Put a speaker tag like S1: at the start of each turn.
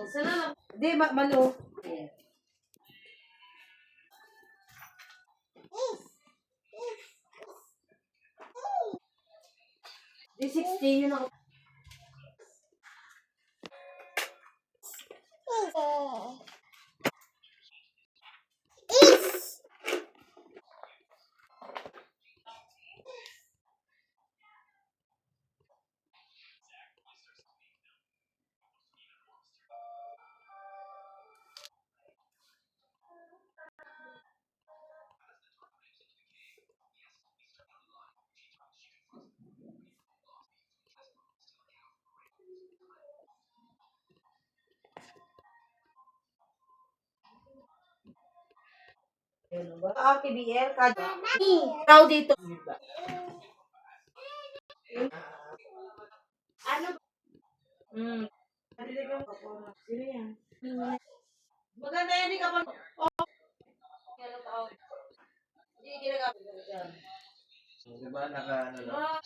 S1: Hindi, malo. Di 16 yun ako. KBL ka. Ikaw dito. Ano? Sino yan? Maganda yan, di ka pa. Hindi ginagamit.
S2: Diba, naka, ano lang?